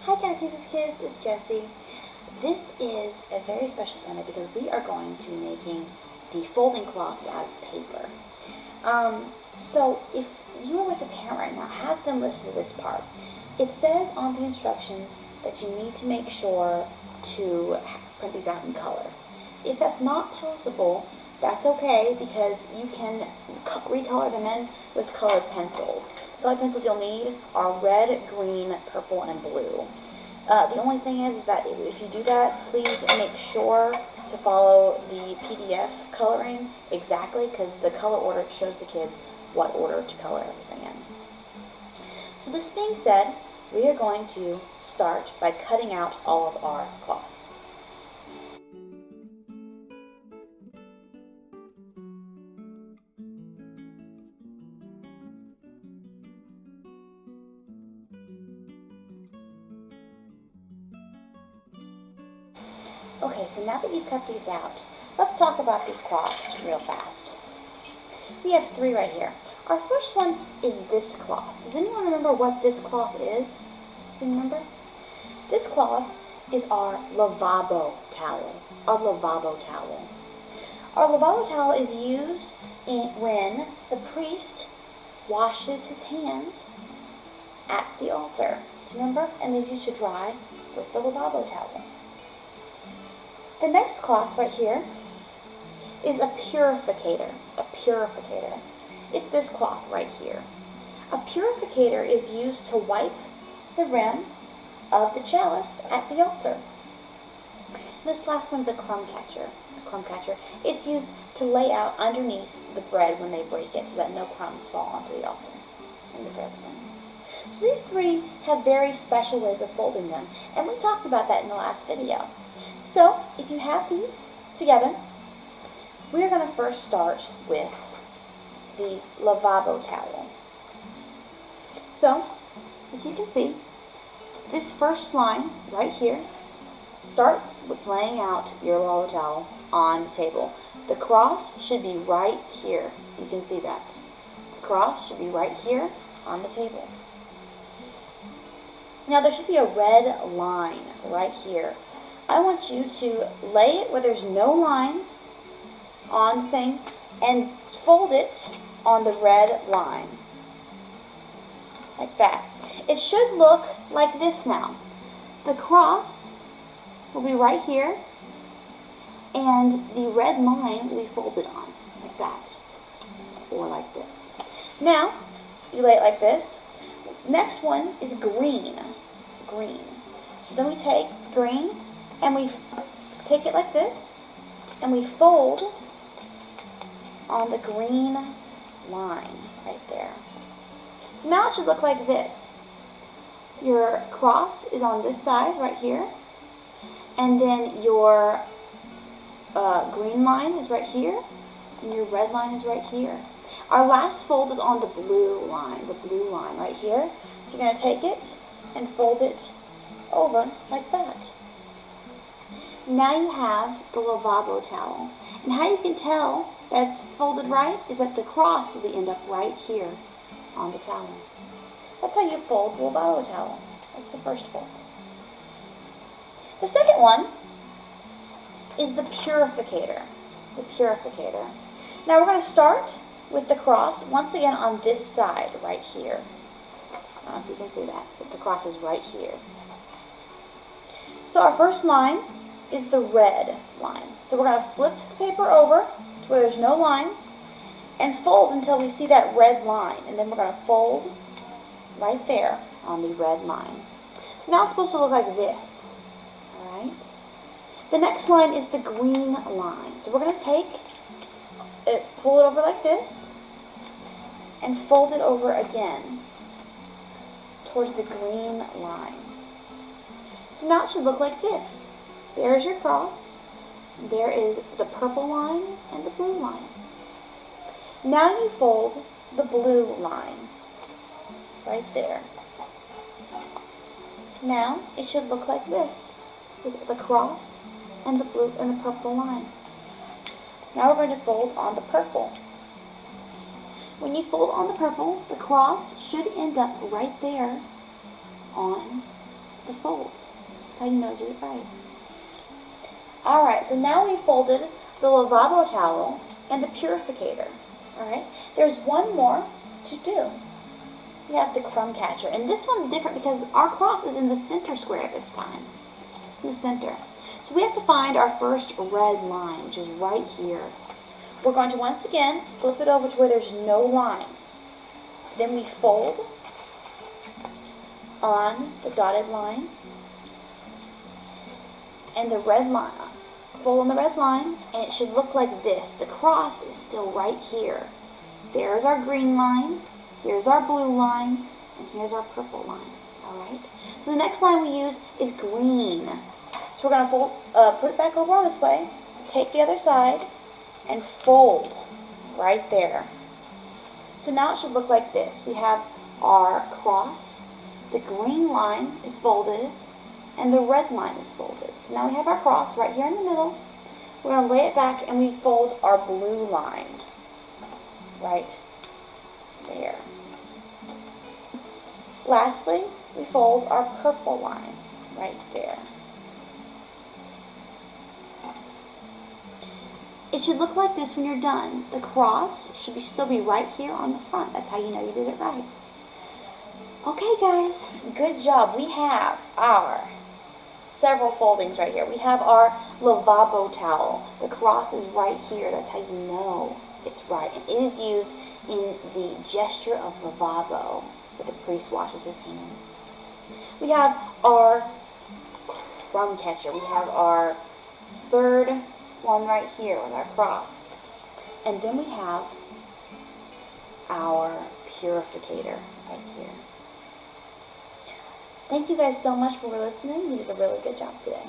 Hi Catechesis Kids, it's Jessie. This is a very special Sunday because we are going to be making the folding cloths out of paper. So if you are with a parent right now, have them listen to this part. It says on the instructions that you need to make sure to print these out in color. If that's not possible, that's okay because you can recolor them in with colored pencils. The colored pencils you'll need are red, green, purple, and blue. The only thing is that if you do that, please make sure to follow the PDF coloring exactly because the color order shows the kids what order to color everything in. So this being said, we are going to start by cutting out all of our cloths. Okay, so now that you've cut these out, let's talk about these cloths real fast. We have three right here. Our first one is this cloth. Does anyone remember what this cloth is? Do you remember? This cloth is our lavabo towel. Our lavabo towel. Our lavabo towel is used when the priest washes his hands at the altar. Do you remember? And these used to dry with the lavabo towel. The next cloth right here is a purificator. A purificator. It's this cloth right here. A purificator is used to wipe the rim of the chalice at the altar. This last one is a crumb catcher. A crumb catcher. It's used to lay out underneath the bread when they break it so that no crumbs fall onto the altar and the everything. So these three have very special ways of folding them, and we talked about that in the last video. So if you have these together, we are going to first start with the lavabo towel. So, if you can see, this first line right here, start with laying out your lavabo towel on the table. The cross should be right here. You can see that. The cross should be right here on the table. Now there should be a red line right here. I want you to lay it where there's no lines on the thing and fold it on the red line. Like that. It should look like this now. The cross will be right here and the red line will be folded on. Like that. Or like this. Now, you lay it like this. Next one is green. Green. So then we take green and we take it like this and we fold on the green line right there. So now it should look like this. Your cross is on this side right here, and then your green line is right here, and your red line is right here. Our last fold is on the blue line right here. So you're going to take it and fold it over like that. Now you have the lavabo towel. And how you can tell that it's folded right is that the cross will end up right here on the towel. That's how you fold the lavabo towel. That's the first fold. The second one is the purificator. The purificator. Now we're going to start with the cross once again on this side right here. I don't know if you can see that, but the cross is right here. So our first line is the red line. So we're going to flip the paper over to where there's no lines and fold until we see that red line. And then we're going to fold right there on the red line. So now it's supposed to look like this. Alright? The next line is the green line. So we're going to take it, pull it over like this, and fold it over again towards the green line. So now it should look like this. There's your cross. There is the purple line and the blue line. Now you fold the blue line right there. Now it should look like this with the cross and the blue and the purple line. Now we're going to fold on the purple. When you fold on the purple, the cross should end up right there on the fold. That's how you know you did it right. Alright, so now we folded the lavabo towel and the purificator. Alright, there's one more to do. We have the crumb catcher, and this one's different because our cross is in the center square this time. In the center. So we have to find our first red line, which is right here. We're going to once again flip it over to where there's no lines. Then we fold on the dotted line and the red line. Fold on the red line, and it should look like this. The cross is still right here. There's our green line, here's our blue line, and here's our purple line. Alright? So the next line we use is green. So we're going to fold, put it back over on this way, take the other side, and fold right there. So now it should look like this. We have our cross, the green line is folded, and the red line is folded. So now we have our cross right here in the middle. We're going to lay it back and we fold our blue line right there. Lastly, we fold our purple line right there. It should look like this when you're done. The cross should still be right here on the front. That's how you know you did it right. Okay, guys, good job. We have our several foldings right here. We have our lavabo towel. The cross is right here. That's how you know it's right. And it is used in the gesture of lavabo, where the priest washes his hands. We have our crumb catcher. We have our third one right here with our cross. And then we have our purificator right here. Thank you guys so much for listening. You did a really good job today.